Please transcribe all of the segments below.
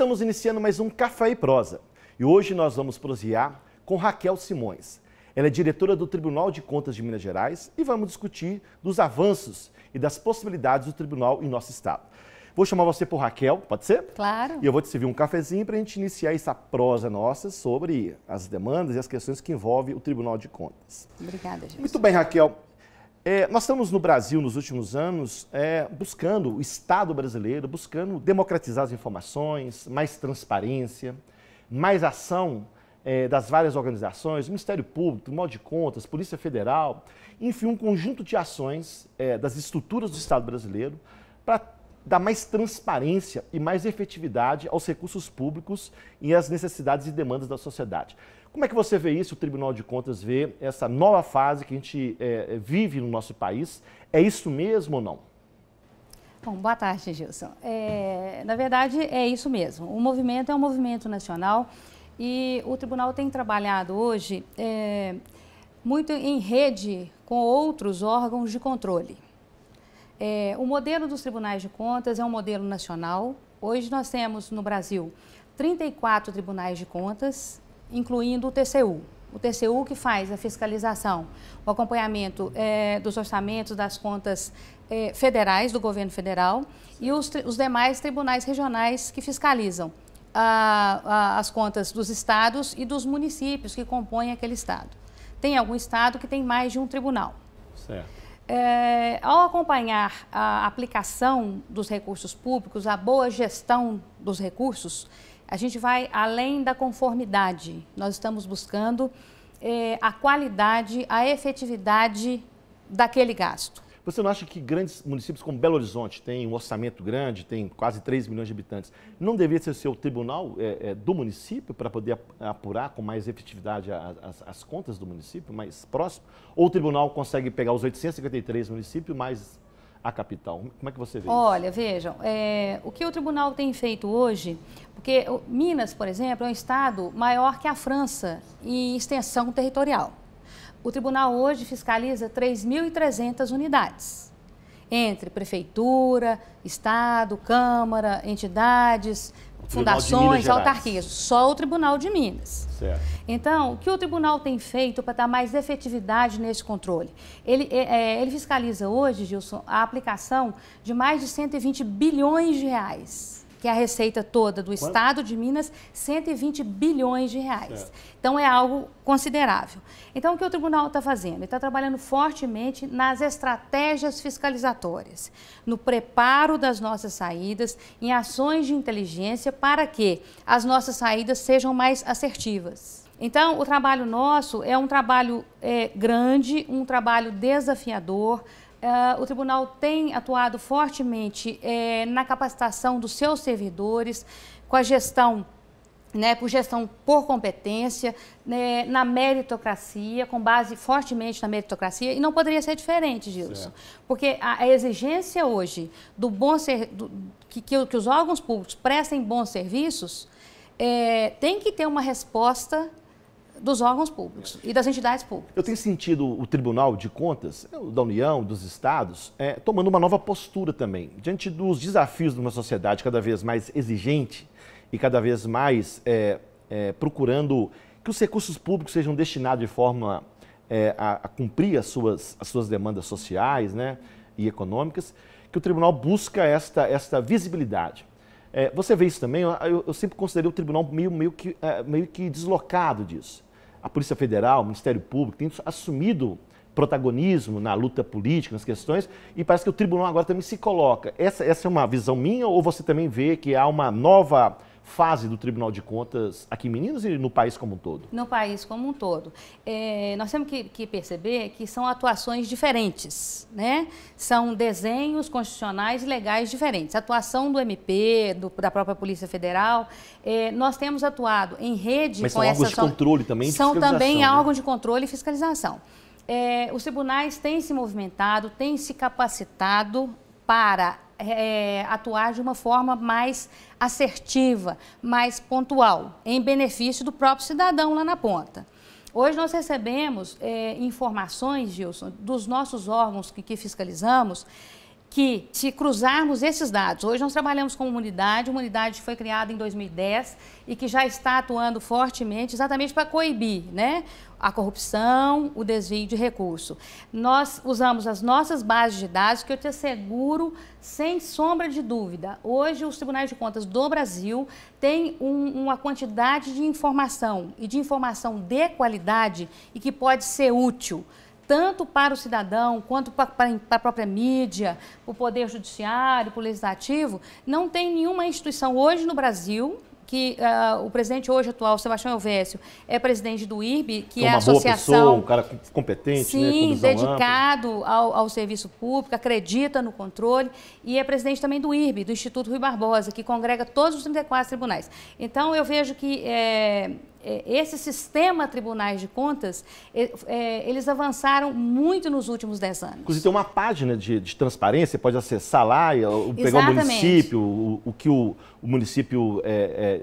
Estamos iniciando mais um Café e Prosa e hoje nós vamos prosear com Raquel Simões. Ela é diretora do Tribunal de Contas de Minas Gerais e vamos discutir dos avanços e das possibilidades do tribunal em nosso estado. Vou chamar você por Raquel, pode ser? Claro. E eu vou te servir um cafezinho para a gente iniciar essa prosa nossa sobre as demandas e as questões que envolvem o Tribunal de Contas. Obrigada, gente. Muito bem, Raquel. Nós estamos no Brasil, nos últimos anos, buscando, o Estado brasileiro, buscando democratizar as informações, mais transparência, mais ação das várias organizações, Ministério Público, Tribunal de Contas, Polícia Federal, enfim, um conjunto de ações das estruturas do Estado brasileiro para dar mais transparência e mais efetividade aos recursos públicos e às necessidades e demandas da sociedade. Como é que você vê isso, o Tribunal de Contas vê essa nova fase que a gente vive no nosso país? É isso mesmo ou não? Bom, boa tarde, Gilson. Na verdade, é isso mesmo. O movimento é um movimento nacional e o Tribunal tem trabalhado hoje muito em rede com outros órgãos de controle. O modelo dos tribunais de contas é um modelo nacional. Hoje nós temos no Brasil 34 tribunais de contas, incluindo o TCU. O TCU que faz a fiscalização, o acompanhamento dos orçamentos das contas federais, do governo federal, e os demais tribunais regionais que fiscalizam as contas dos estados e dos municípios que compõem aquele estado. Tem algum estado que tem mais de um tribunal. Certo. Ao acompanhar a aplicação dos recursos públicos, a boa gestão dos recursos, a gente vai além da conformidade. Nós estamos buscando a qualidade, a efetividade daquele gasto. Você não acha que grandes municípios como Belo Horizonte têm um orçamento grande, tem quase 3 milhões de habitantes, não deveria ser o tribunal do município para poder apurar com mais efetividade as contas do município, mais próximo? Ou o tribunal consegue pegar os 853 municípios mais a capital? Como é que você vê isso? Olha, vejam, o que o tribunal tem feito hoje, porque Minas, por exemplo, é um estado maior que a França em extensão territorial. O tribunal hoje fiscaliza 3.300 unidades, entre prefeitura, estado, câmara, entidades, fundações, autarquias, só o Tribunal de Minas. Certo. Então, o que o tribunal tem feito para dar mais efetividade nesse controle? Ele fiscaliza hoje, Gilson, a aplicação de mais de 120 bilhões de reais. Que é a receita toda do Estado de Minas, 120 bilhões de reais. Certo. Então, é algo considerável. Então, o que o tribunal está fazendo? Ele está trabalhando fortemente nas estratégias fiscalizatórias, no preparo das nossas saídas, em ações de inteligência para que as nossas saídas sejam mais assertivas. Então, o trabalho nosso é um trabalho grande, um trabalho desafiador. O tribunal tem atuado fortemente na capacitação dos seus servidores, com a gestão, por gestão por competência, na meritocracia, com base fortemente na meritocracia, e não poderia ser diferente, Gilson, porque a exigência hoje do que os órgãos públicos prestem bons serviços, tem que ter uma resposta dos órgãos públicos e das entidades públicas. Eu tenho sentido o Tribunal de Contas, da União, dos estados, tomando uma nova postura também, diante dos desafios de uma sociedade cada vez mais exigente e cada vez mais procurando que os recursos públicos sejam destinados de forma a cumprir as suas demandas sociais, e econômicas, que o Tribunal busca esta visibilidade. Você vê isso também? Eu sempre considerei o Tribunal meio que deslocado disso. A Polícia Federal, o Ministério Público tem assumido protagonismo na luta política, nas questões, e parece que o Tribunal agora também se coloca. Essa é uma visão minha ou você também vê que há uma nova fase do Tribunal de Contas aqui em Minas e no país como um todo? No país como um todo. Nós temos que perceber que são atuações diferentes, São desenhos constitucionais e legais diferentes. A atuação do MP, da própria Polícia Federal, nós temos atuado em rede Mas com são órgãos de controle também, de fiscalização. São também órgãos de controle e fiscalização. Os tribunais têm se movimentado, têm se capacitado para atuar de uma forma mais assertiva, mais pontual, em benefício do próprio cidadão lá na ponta. Hoje nós recebemos informações, Gilson, dos nossos órgãos que fiscalizamos, que, se cruzarmos esses dados, hoje nós trabalhamos com uma unidade foi criada em 2010 e que já está atuando fortemente exatamente para coibir, né, a corrupção, o desvio de recurso. Nós usamos as nossas bases de dados, que eu te asseguro, sem sombra de dúvida, hoje os tribunais de contas do Brasil têm uma quantidade de informação e de informação de qualidade e que pode ser útil tanto para o cidadão, quanto para a própria mídia, para o Poder Judiciário, para o Legislativo. Não tem nenhuma instituição hoje no Brasil, que o presidente hoje atual, Sebastião Elvésio, é presidente do IRB, que é a associação... Uma boa pessoa, um cara competente, sim, né, dedicado ao serviço público, acredita no controle, e é presidente também do IRB, do Instituto Rui Barbosa, que congrega todos os 34 tribunais. Então, eu vejo que esse sistema tribunais de contas, eles avançaram muito nos últimos 10 anos. Inclusive tem uma página de transparência, você pode acessar lá, pegar o município, o que o município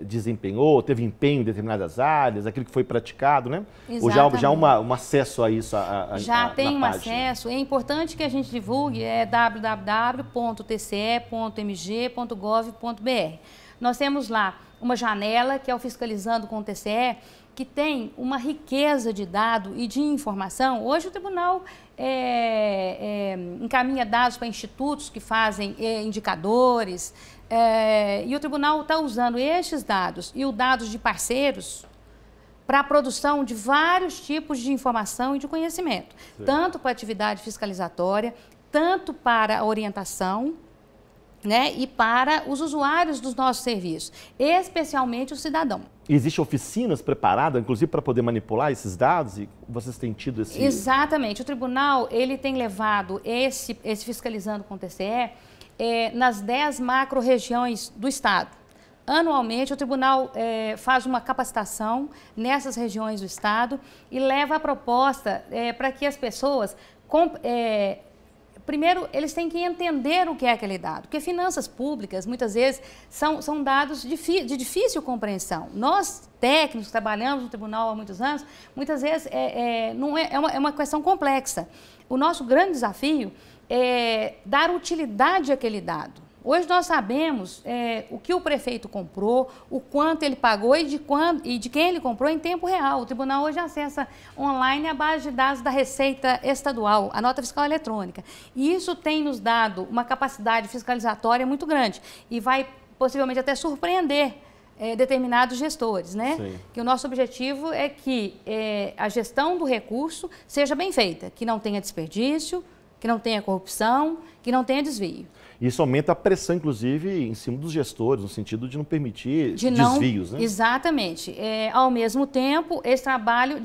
desempenhou, teve empenho em determinadas áreas, aquilo que foi praticado, né? Ou já um acesso a isso já tem página. Acesso. É importante que a gente divulgue, www.tce.mg.gov.br. Nós temos lá uma janela, que é o Fiscalizando com o TCE, que tem uma riqueza de dado e de informação. Hoje o tribunal encaminha dados para institutos que fazem indicadores, e o tribunal está usando estes dados e os dados de parceiros para a produção de vários tipos de informação e de conhecimento, tanto para a atividade fiscalizatória, tanto para a orientação, né, e para os usuários dos nossos serviços, especialmente o cidadão. Existem oficinas preparadas, inclusive, para poder manipular esses dados? E vocês têm tido esse... Exatamente. O tribunal ele tem levado esse Fiscalizando com o TCE nas 10 macro-regiões do Estado. Anualmente, o tribunal faz uma capacitação nessas regiões do Estado e leva a proposta para que as pessoas... Primeiro, eles têm que entender o que é aquele dado, porque finanças públicas, muitas vezes, são dados de difícil compreensão. Nós, técnicos, trabalhamos no tribunal há muitos anos, muitas vezes é uma questão complexa. O nosso grande desafio é dar utilidade àquele dado. Hoje nós sabemos o que o prefeito comprou, o quanto ele pagou e de quem ele comprou em tempo real. O tribunal hoje acessa online a base de dados da Receita Estadual, a nota fiscal eletrônica. E isso tem nos dado uma capacidade fiscalizatória muito grande e vai possivelmente até surpreender determinados gestores, né? Sim. Que o nosso objetivo é que a gestão do recurso seja bem feita, que não tenha desperdício, que não tenha corrupção, que não tenha desvio. Isso aumenta a pressão, inclusive, em cima dos gestores, no sentido de não permitir desvios, né? Exatamente. Ao mesmo tempo, esse trabalho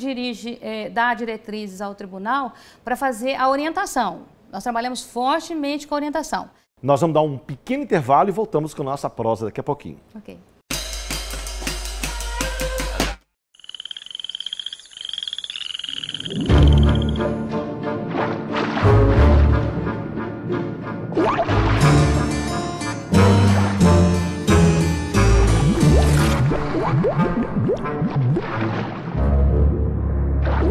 dá diretrizes ao tribunal para fazer a orientação. Nós trabalhamos fortemente com a orientação. Nós vamos dar um pequeno intervalo e voltamos com a nossa prosa daqui a pouquinho. Ok.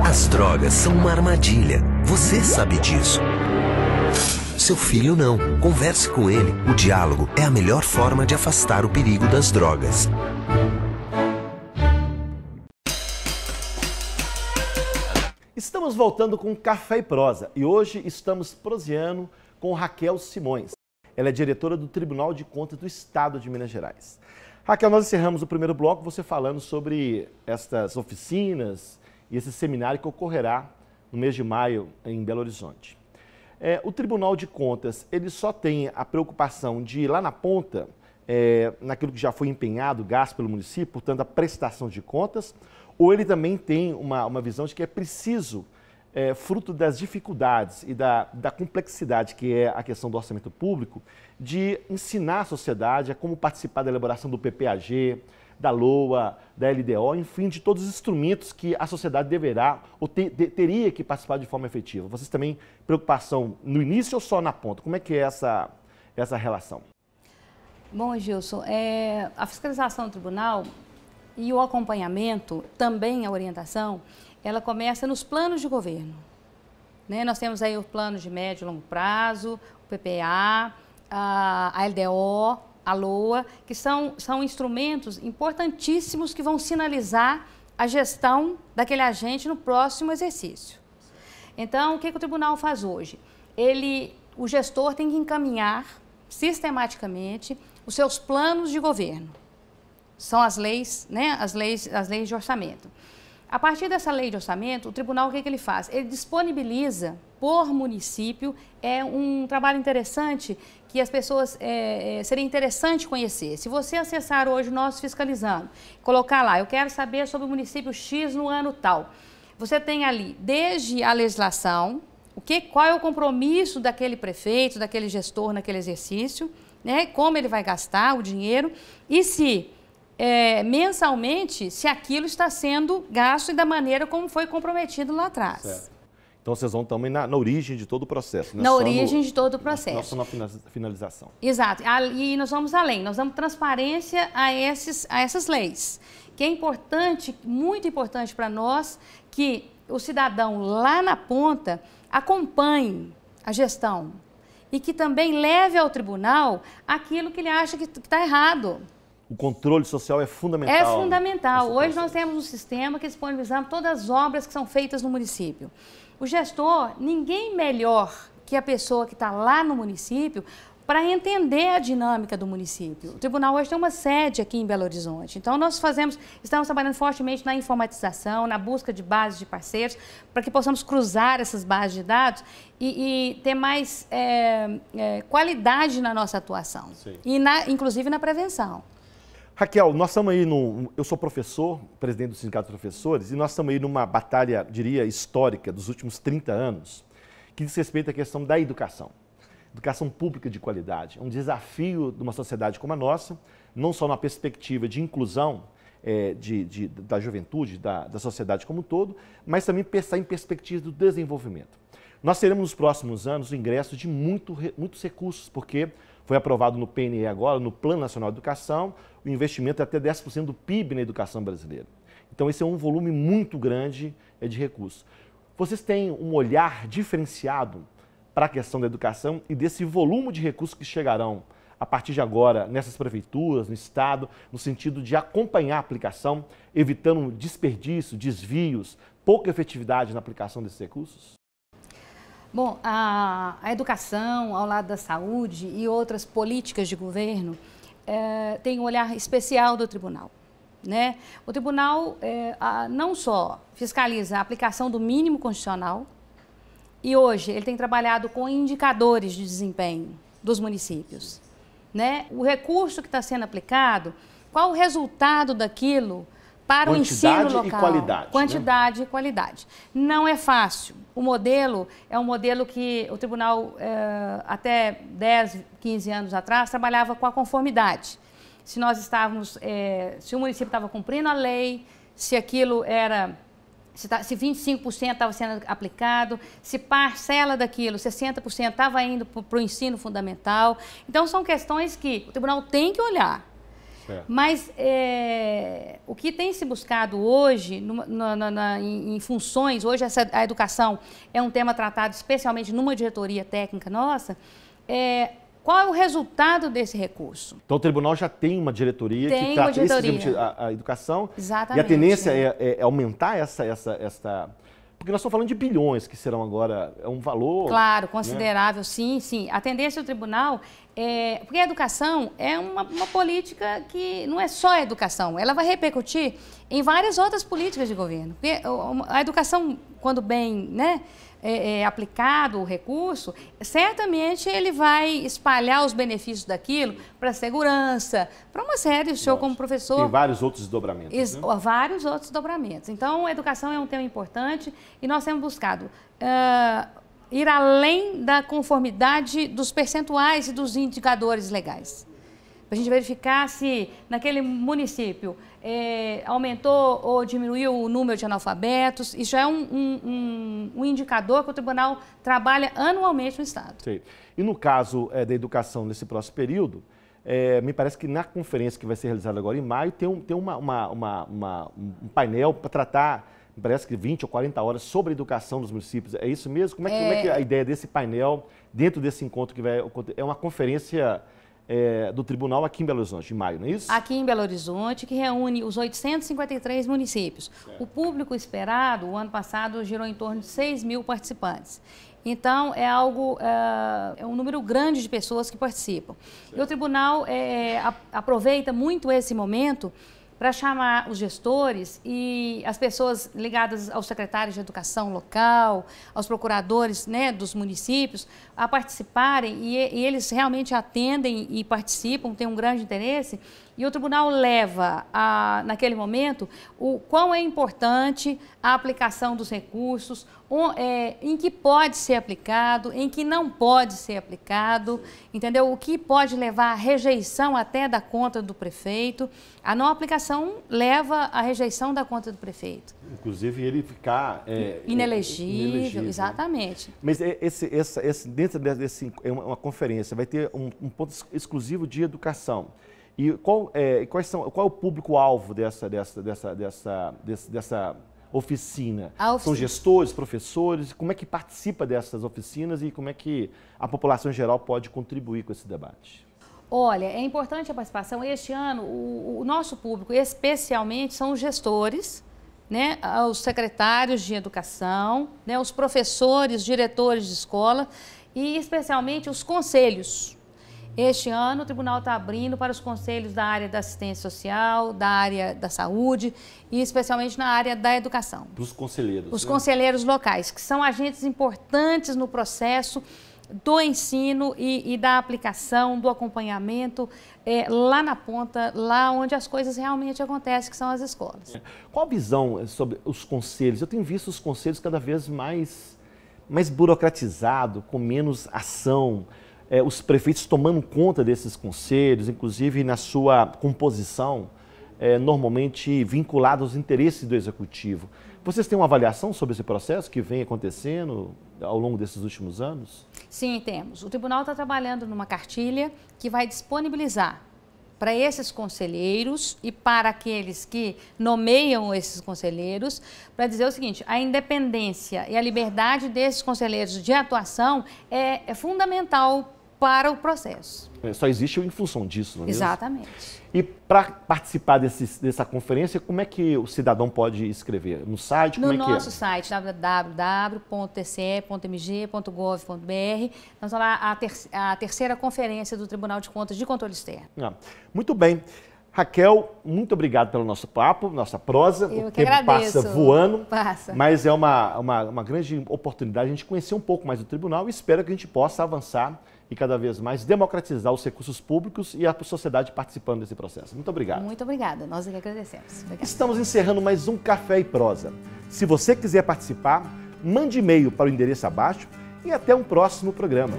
As drogas são uma armadilha. Você sabe disso. Seu filho não. Converse com ele. O diálogo é a melhor forma de afastar o perigo das drogas. Estamos voltando com Café e Prosa e hoje estamos proseando com Raquel Simões. Ela é diretora do Tribunal de Contas do Estado de Minas Gerais. Raquel, nós encerramos o primeiro bloco você falando sobre estas oficinas e esse seminário que ocorrerá no mês de maio em Belo Horizonte. O Tribunal de Contas, ele só tem a preocupação de ir lá na ponta, naquilo que já foi empenhado, gasto pelo município, portanto a prestação de contas, ou ele também tem uma visão de que é preciso, fruto das dificuldades e da complexidade que é a questão do orçamento público, de ensinar a sociedade a como participar da elaboração do PPAG, da LOA, da LDO, enfim, de todos os instrumentos que a sociedade deverá ou teria que participar de forma efetiva. Vocês também preocupação no início ou só na ponta? Como é que é essa relação? Bom, Gilson, a fiscalização do tribunal e o acompanhamento, também a orientação, ela começa nos planos de governo. né? Nós temos aí o plano de médio e longo prazo, o PPA, a LDO, a LOA, que são instrumentos importantíssimos que vão sinalizar a gestão daquele agente no próximo exercício. Então, o que o tribunal faz hoje? O gestor tem que encaminhar sistematicamente os seus planos de governo. São as leis, né? As leis de orçamento. A partir dessa lei de orçamento, o tribunal, o que ele faz? Ele disponibiliza por município, é um trabalho interessante que as pessoas, seria interessante conhecer. Se você acessar hoje o nosso Fiscalizando, colocar lá, eu quero saber sobre o município X no ano tal, você tem ali desde a legislação, qual é o compromisso daquele prefeito, daquele gestor naquele exercício, né? Como ele vai gastar o dinheiro e se... mensalmente, se aquilo está sendo gasto e da maneira como foi comprometido lá atrás. Certo. Então, vocês vão também na origem de todo o processo. Na origem de todo o processo. Não só na finalização. Exato. E nós vamos além, nós damos transparência a essas leis, que é importante, muito importante para nós, que o cidadão lá na ponta acompanhe a gestão e que também leve ao tribunal aquilo que ele acha que está errado. O controle social é fundamental. É fundamental. Hoje nós temos um sistema que disponibilizamos todas as obras que são feitas no município. O gestor, ninguém melhor que a pessoa que está lá no município para entender a dinâmica do município. O tribunal hoje tem uma sede aqui em Belo Horizonte. Então, estamos trabalhando fortemente na informatização, na busca de bases de parceiros, para que possamos cruzar essas bases de dados e ter mais qualidade na nossa atuação. Sim. E inclusive na prevenção. Raquel, nós estamos aí eu sou professor, presidente do Sindicato dos Professores, e nós estamos aí numa batalha, diria, histórica dos últimos 30 anos, que diz respeito à questão da educação. Educação pública de qualidade. É um desafio de uma sociedade como a nossa, não só na perspectiva de inclusão da juventude, da sociedade como um todo, mas também pensar em perspectivas do desenvolvimento. Nós teremos nos próximos anos o ingresso de muitos recursos, porque foi aprovado no PNE agora, no Plano Nacional de Educação, o investimento é até 10% do PIB na educação brasileira. Então, esse é um volume muito grande de recursos. Vocês têm um olhar diferenciado para a questão da educação e desse volume de recursos que chegarão a partir de agora nessas prefeituras, no Estado, no sentido de acompanhar a aplicação, evitando desperdício, desvios, pouca efetividade na aplicação desses recursos? Bom, a educação, ao lado da saúde e outras políticas de governo, tem um olhar especial do tribunal, né? O tribunal não só fiscaliza a aplicação do mínimo constitucional, e hoje ele tem trabalhado com indicadores de desempenho dos municípios, né? O recurso que está sendo aplicado, qual o resultado daquilo para o ensino local. Quantidade e qualidade. Quantidade, né? E qualidade. Não é fácil. O modelo é um modelo que o tribunal, até 10, 15 anos atrás, trabalhava com a conformidade. Se nós estávamos, se o município estava cumprindo a lei, se aquilo era, se 25% estava sendo aplicado, se parcela daquilo, 60% estava indo para o ensino fundamental. Então, são questões que o tribunal tem que olhar. Mas o que tem se buscado hoje, em funções, hoje a educação é um tema tratado especialmente numa diretoria técnica nossa, qual é o resultado desse recurso? Então o tribunal já tem uma diretoria que trata a educação. Exatamente. E a tendência é aumentar essa... Porque nós estamos falando de bilhões que serão agora, é um valor... Claro, considerável, né? Sim, sim. A tendência do tribunal porque a educação é uma política que não é só a educação, ela vai repercutir em várias outras políticas de governo. Porque a educação, quando bem, né, aplicado o recurso, certamente ele vai espalhar os benefícios daquilo para a segurança, para uma série, o senhor como professor... Tem vários outros desdobramentos. Né? Vários outros desdobramentos. Então, a educação é um tema importante e nós temos buscado ir além da conformidade dos percentuais e dos indicadores legais. Para a gente verificar se naquele município aumentou ou diminuiu o número de analfabetos. Isso é um indicador que o tribunal trabalha anualmente no Estado. Sim. E no caso da educação nesse próximo período, me parece que na conferência que vai ser realizada agora em maio, tem um painel para tratar parece que 20 ou 40 horas sobre a educação dos municípios. É isso mesmo? Como é que é a ideia desse painel, dentro desse encontro que vai acontecer? É uma conferência do Tribunal aqui em Belo Horizonte, em maio, não é isso? Aqui em Belo Horizonte, que reúne os 853 municípios. O público esperado, o ano passado, girou em torno de 6 mil participantes. Então, é um número grande de pessoas que participam. E o tribunal aproveita muito esse momento para chamar os gestores e as pessoas ligadas aos secretários de educação local, aos procuradores, né, dos municípios, a participarem e eles realmente atendem e participam, têm um grande interesse. E o tribunal leva, naquele momento, o quão é importante a aplicação dos recursos, em que pode ser aplicado, em que não pode ser aplicado, entendeu? O que pode levar à rejeição até da conta do prefeito. A não aplicação leva à rejeição da conta do prefeito. Inclusive ele ficar... inelegível, exatamente. Mas dentro desse uma conferência, vai ter um ponto exclusivo de educação. E qual é o público-alvo dessa oficina? São gestores, professores? Como é que participa dessas oficinas e como é que a população em geral pode contribuir com esse debate? Olha, é importante a participação. Este ano, o nosso público, especialmente, são os gestores, né, os secretários de educação, né, os professores, diretores de escola e, especialmente, os conselhos. Este ano, o tribunal está abrindo para os conselhos da área da assistência social, da área da saúde e especialmente na área da educação. Para os conselheiros. Os conselheiros locais, que são agentes importantes no processo do ensino e da aplicação, do acompanhamento, lá na ponta, lá onde as coisas realmente acontecem, que são as escolas. Qual a visão sobre os conselhos? Eu tenho visto os conselhos cada vez mais burocratizados, com menos ação. Os prefeitos tomando conta desses conselhos, inclusive na sua composição, normalmente vinculada aos interesses do executivo. Vocês têm uma avaliação sobre esse processo que vem acontecendo ao longo desses últimos anos? Sim, temos. O tribunal está trabalhando numa cartilha que vai disponibilizar para esses conselheiros e para aqueles que nomeiam esses conselheiros, para dizer o seguinte: a independência e a liberdade desses conselheiros de atuação é fundamental para o processo. Só existe em função disso, não é mesmo? Exatamente. E para participar dessa conferência, como é que o cidadão pode escrever? No site? No nosso site, www.tce.mg.gov.br, nós vamos lá a terceira conferência do Tribunal de Contas de Controle Externo. Muito bem. Raquel, muito obrigado pelo nosso papo, nossa prosa. Eu o que tempo agradeço. Passa voando, Passa. Mas é uma grande oportunidade a gente conhecer um pouco mais do tribunal e espero que a gente possa avançar e cada vez mais democratizar os recursos públicos e a sociedade participando desse processo. Muito obrigado. Muito obrigada. Nós é que agradecemos. Obrigada. Estamos encerrando mais um Café e Prosa. Se você quiser participar, mande e-mail para o endereço abaixo e até um próximo programa.